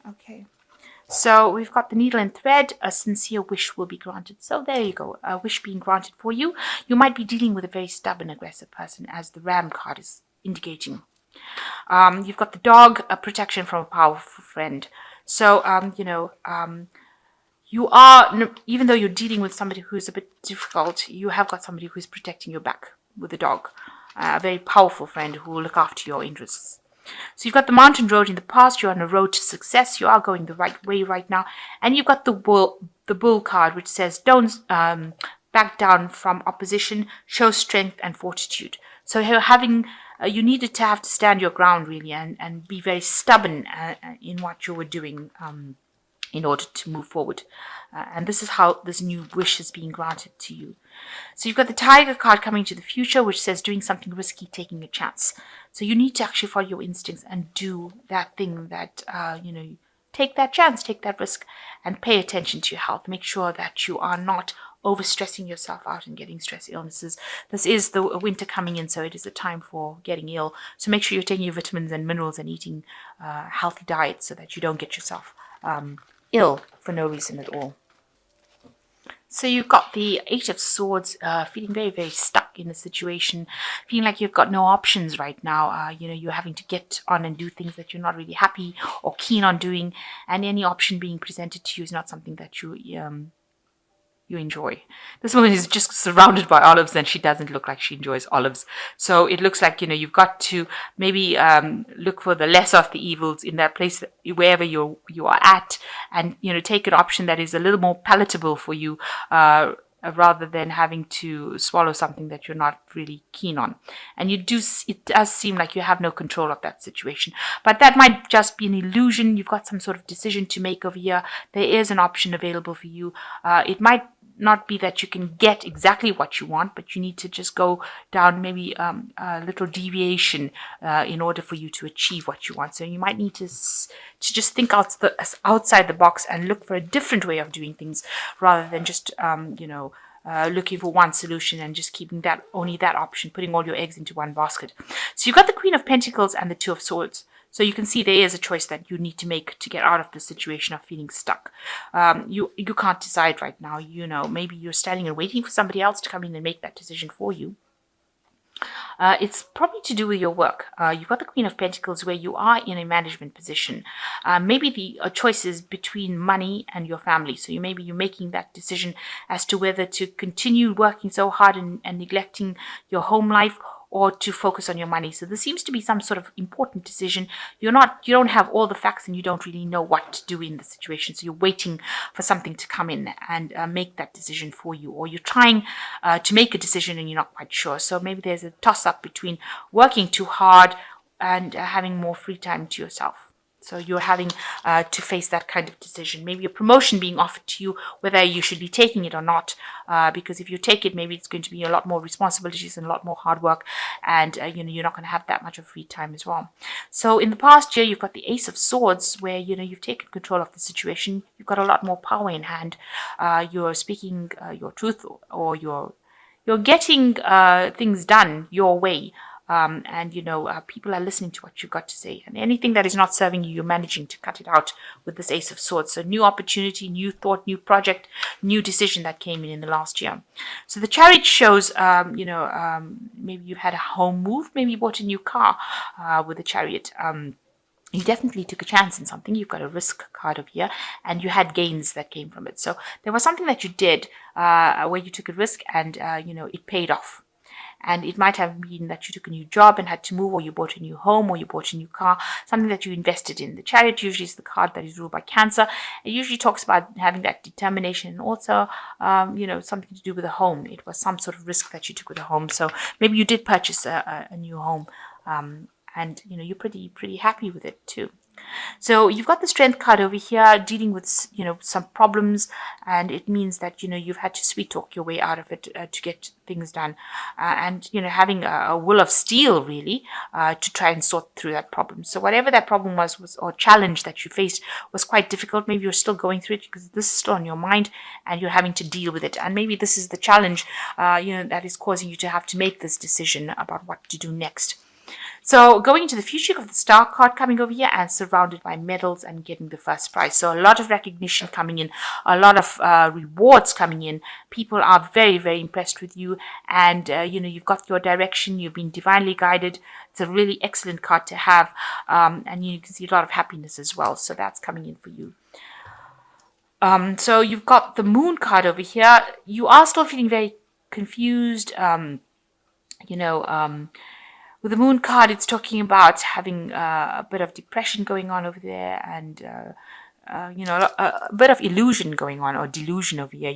Okay. So we've got the needle and thread. A sincere wish will be granted. So there you go. A wish being granted for you. You might be dealing with a very stubborn, aggressive person, as the ram card is indicating. You've got the dog, a protection from a powerful friend. So, you are, even though you're dealing with somebody who's a bit difficult, you have got somebody who's protecting your back with the dog. A very powerful friend who will look after your interests. So you've got the mountain road in the past. You're on a road to success. You are going the right way right now. And you've got the bull card, which says don't back down from opposition. Show strength and fortitude. So you're having you needed to have to stand your ground really and be very stubborn in what you were doing in order to move forward. And this is how this new wish is being granted to you. So you've got the tiger card coming to the future, which says doing something risky, taking a chance. So you need to actually follow your instincts and do that thing that, take that chance, take that risk, and pay attention to your health. Make sure that you are not overstressing yourself out and getting stress illnesses. This is the winter coming in, so it is a time for getting ill. So make sure you're taking your vitamins and minerals and eating healthy diets so that you don't get yourself ill for no reason at all. So you've got the Eight of Swords, feeling very, very stuck in a situation, feeling like you've got no options right now. You're having to get on and do things that you're not really happy or keen on doing, and any option being presented to you is not something that you enjoy. This woman is just surrounded by olives and she doesn't look like she enjoys olives. So it looks like, you've got to maybe look for the less of the evils in that place, wherever you are at, and, take an option that is a little more palatable for you, rather than having to swallow something that you're not really keen on. And it does seem like you have no control of that situation. But that might just be an illusion. You've got some sort of decision to make over here. There is an option available for you. It might not be that you can get exactly what you want, but you need to just go down maybe a little deviation in order for you to achieve what you want. So you might need to just think outside the box and look for a different way of doing things, rather than just looking for one solution and just keeping only that option, putting all your eggs into one basket. So you've got the Queen of Pentacles and the Two of Swords. So you can see there is a choice that you need to make to get out of the situation of feeling stuck. You can't decide right now. Maybe you're standing and waiting for somebody else to come in and make that decision for you. It's probably to do with your work. You've got the Queen of Pentacles where you are in a management position. Maybe the choice is between money and your family. So you're making that decision as to whether to continue working so hard and neglecting your home life, or to focus on your money. So there seems to be some sort of important decision. You don't have all the facts and you don't really know what to do in the situation. So you're waiting for something to come in and make that decision for you. Or you're trying to make a decision and you're not quite sure. So maybe there's a toss-up between working too hard and having more free time to yourself. So you're having to face that kind of decision. Maybe a promotion being offered to you, whether you should be taking it or not. Because if you take it, maybe it's going to be a lot more responsibilities and a lot more hard work. And, you're not going to have that much of free time as well. So in the past year, you've got the Ace of Swords where, you've taken control of the situation. You've got a lot more power in hand. You're speaking your truth, or you're getting things done your way. People are listening to what you've got to say, and anything that is not serving you, you're managing to cut it out with this Ace of Swords. So new opportunity, new thought, new project, new decision that came in the last year. So the Chariot shows, maybe you had a home move, maybe you bought a new car with the Chariot. You definitely took a chance in something. You've got a risk card over here, and you had gains that came from it. So there was something that you did where you took a risk, and it paid off. And it might have been that you took a new job and had to move, or you bought a new home, or you bought a new car, something that you invested in. The Chariot usually is the card that is ruled by Cancer. It usually talks about having that determination, and also, something to do with a home. It was some sort of risk that you took with a home. So maybe you did purchase a new home, and you're pretty happy with it too. So you've got the Strength card over here, dealing with some problems, and it means that you've had to sweet talk your way out of it to get things done, and having a will of steel really to try and sort through that problem. So whatever that problem was or challenge that you faced was quite difficult. Maybe you're still going through it because this is still on your mind and you're having to deal with it. And maybe this is the challenge that is causing you to have to make this decision about what to do next. So going into the future, you've got the star card coming over here and surrounded by medals and getting the first prize. So a lot of recognition coming in, a lot of rewards coming in. People are very, very impressed with you, and you've got your direction. You've been divinely guided. It's a really excellent card to have, and you can see a lot of happiness as well. So that's coming in for you. So you've got the moon card over here. You are still feeling very confused. With the moon card, it's talking about having a bit of depression going on over there, and a bit of illusion going on, or delusion over here.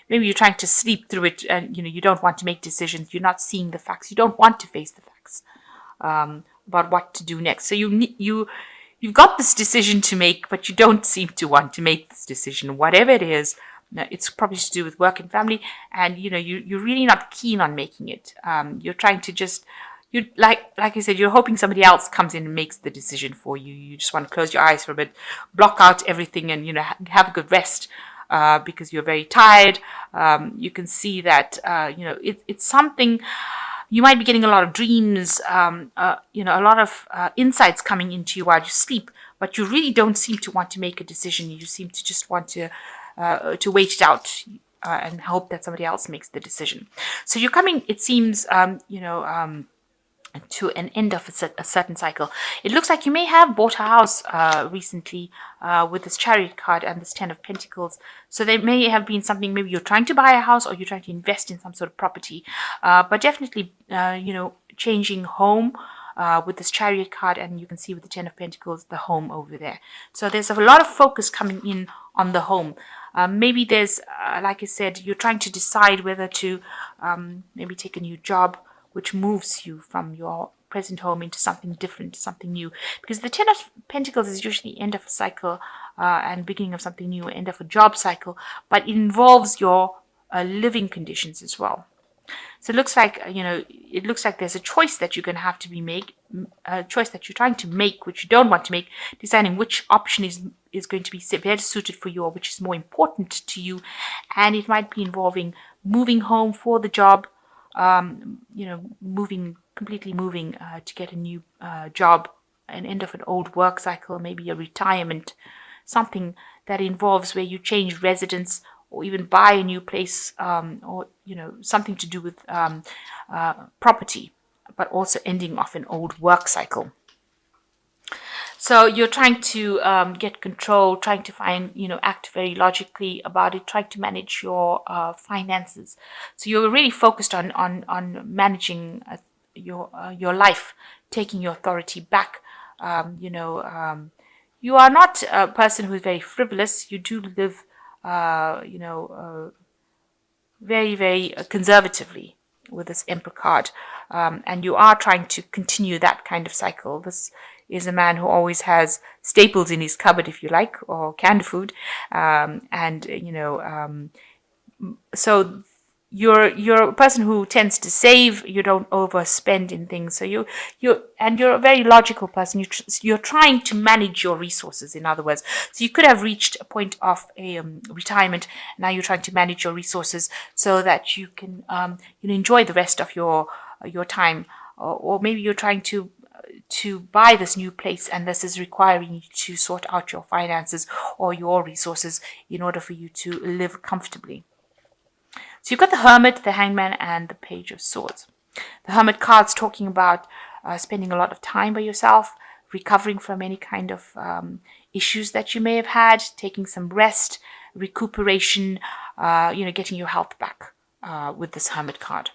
Maybe you're trying to sleep through it, and you don't want to make decisions. You're not seeing the facts. You don't want to face the facts about what to do next. So you've got this decision to make, but you don't seem to want to make this decision, whatever it is. It's probably to do with work and family, and you're really not keen on making it. You're trying to just, like I said, you're hoping somebody else comes in and makes the decision for you. You just want to close your eyes for a bit, block out everything, and have a good rest because you're very tired. You can see that it's something. You might be getting a lot of dreams, a lot of insights coming into you while you sleep, but you really don't seem to want to make a decision. You seem to just want to wait it out and hope that somebody else makes the decision. So you're coming, it seems, to an end of a certain cycle. It looks like you may have bought a house recently with this Chariot card and this Ten of Pentacles. So there may have been something, maybe you're trying to buy a house or you're trying to invest in some sort of property. But definitely, changing home with this Chariot card, and you can see with the Ten of Pentacles, the home over there. So there's a lot of focus coming in on the home. Maybe there's, like I said, you're trying to decide whether to maybe take a new job, which moves you from your present home into something different, something new. Because the Ten of Pentacles is usually end of a cycle and beginning of something new, end of a job cycle, but it involves your living conditions as well. So it looks like, there's a choice that you're going to have to a choice that you're trying to make, which you don't want to make, deciding which option is going to be better suited for you, or which is more important to you. And it might be involving moving home for the job, completely moving to get a new job, an end of an old work cycle, maybe a retirement, something that involves where you change residence or even buy a new place, or something to do with property, but also ending off an old work cycle. So you're trying to get control, trying to act very logically about it, trying to manage your finances. So you're really focused on managing your life, taking your authority back. You are not a person who's very frivolous. You do live, very, very conservatively with this Emperor card. And you are trying to continue that kind of cycle. This is a man who always has staples in his cupboard, if you like, or canned food. So you're a person who tends to save. You don't overspend in things. So you're a very logical person. You're trying to manage your resources, in other words. So you could have reached a point of a retirement. Now you're trying to manage your resources so that you can enjoy the rest of your time. Or maybe you're trying to buy this new place, and this is requiring you to sort out your finances or your resources in order for you to live comfortably. So you've got the Hermit, the Hangman, and the Page of Swords. The Hermit card's talking about spending a lot of time by yourself, recovering from any kind of issues that you may have had, taking some rest, recuperation, getting your health back with this Hermit card.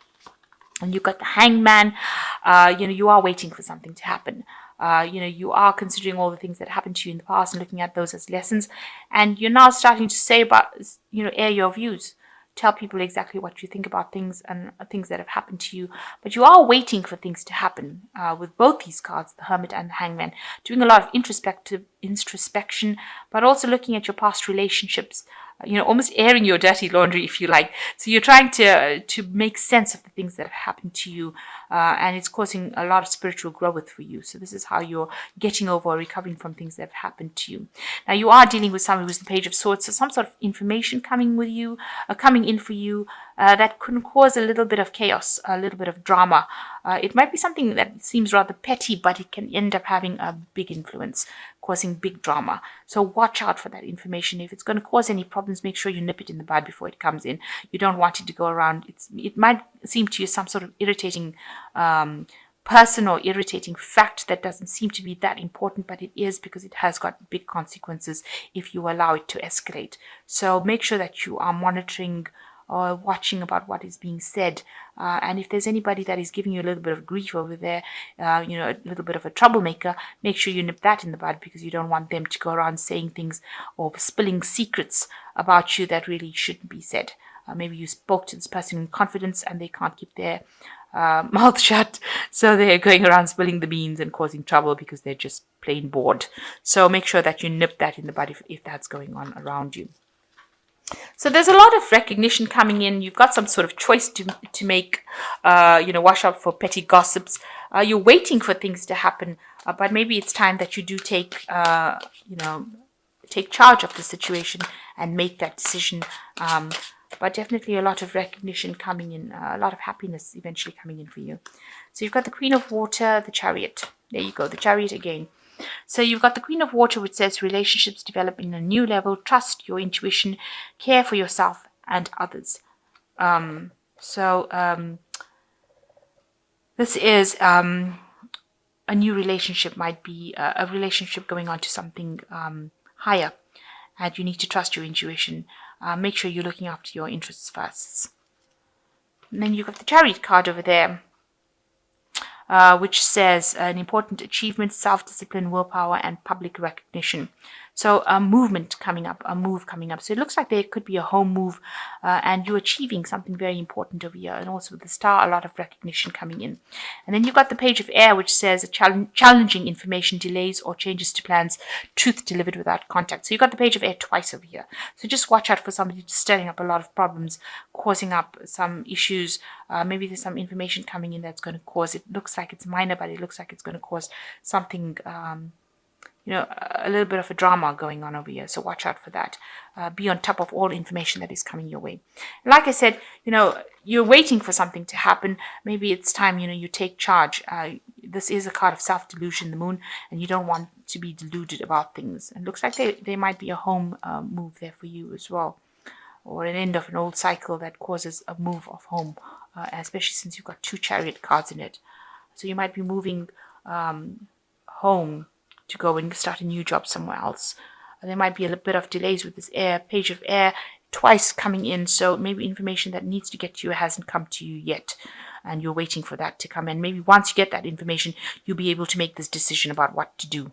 And you've got the Hangman. You are waiting for something to happen. You are considering all the things that happened to you in the past and looking at those as lessons. And you're now starting to say about, air your views. Tell people exactly what you think about things and things that have happened to you. But you are waiting for things to happen with both these cards, the Hermit and the Hangman, doing a lot of introspective introspection, but also looking at your past relationships, almost airing your dirty laundry, if you like. So you're trying to make sense of the things that have happened to you, and it's causing a lot of spiritual growth for you. So this is how you're getting over or recovering from things that have happened to you. Now you are dealing with someone who's the Page of Swords, so some sort of information coming in for you that can cause a little bit of chaos, a little bit of drama. It might be something that seems rather petty, but it can end up having a big influence, causing big drama. So watch out for that information. If it's going to cause any problems, make sure you nip it in the bud before it comes in. You don't want it to go around. It might seem to you some sort of irritating person or irritating fact that doesn't seem to be that important, but it is, because it has got big consequences if you allow it to escalate. So make sure that you are monitoring or watching about what is being said. And if there's anybody that is giving you a little bit of grief over there, a little bit of a troublemaker, make sure you nip that in the bud, because you don't want them to go around saying things or spilling secrets about you that really shouldn't be said. Maybe you spoke to this person in confidence and they can't keep their mouth shut, so they're going around spilling the beans and causing trouble because they're just plain bored. So make sure that you nip that in the bud if that's going on around you. So there's a lot of recognition coming in. You've got some sort of choice to make. Watch out for petty gossips. You're waiting for things to happen, but maybe it's time that you do take charge of the situation and make that decision. But definitely a lot of recognition coming in, a lot of happiness eventually coming in for you. So you've got the Queen of Water, the Chariot. There you go, the Chariot again. So you've got the Queen of Water, which says relationships develop in a new level, trust your intuition, care for yourself and others. This is a new relationship, might be a relationship going on to something higher, and you need to trust your intuition. Make sure you're looking after your interests first. And then you've got the Chariot card over there, which says an important achievement, self-discipline, willpower, and public recognition. So a movement coming up, a move coming up. So it looks like there could be a home move, and you're achieving something very important over here. And also with the Star, a lot of recognition coming in. And then you've got the Page of Air, which says challenging information, delays or changes to plans, truth delivered without contact. So you've got the Page of Air twice over here. So just watch out for somebody stirring up a lot of problems, causing up some issues. Maybe there's some information coming in that's going to cause, it looks like it's minor, but it looks like it's going to cause something, a little bit of a drama going on over here. So watch out for that. Be on top of all information that is coming your way. Like I said, you're waiting for something to happen. Maybe it's time, you take charge. This is a card of self-delusion, the Moon, and you don't want to be deluded about things. And it looks like there might be a home move there for you as well, or an end of an old cycle that causes a move of home, especially since you've got two Chariot cards in it. So you might be moving home to go and start a new job somewhere else. There might be a bit of delays with this Page of Air twice coming in, so maybe information that needs to get to you hasn't come to you yet, and you're waiting for that to come in. Maybe once you get that information, you'll be able to make this decision about what to do.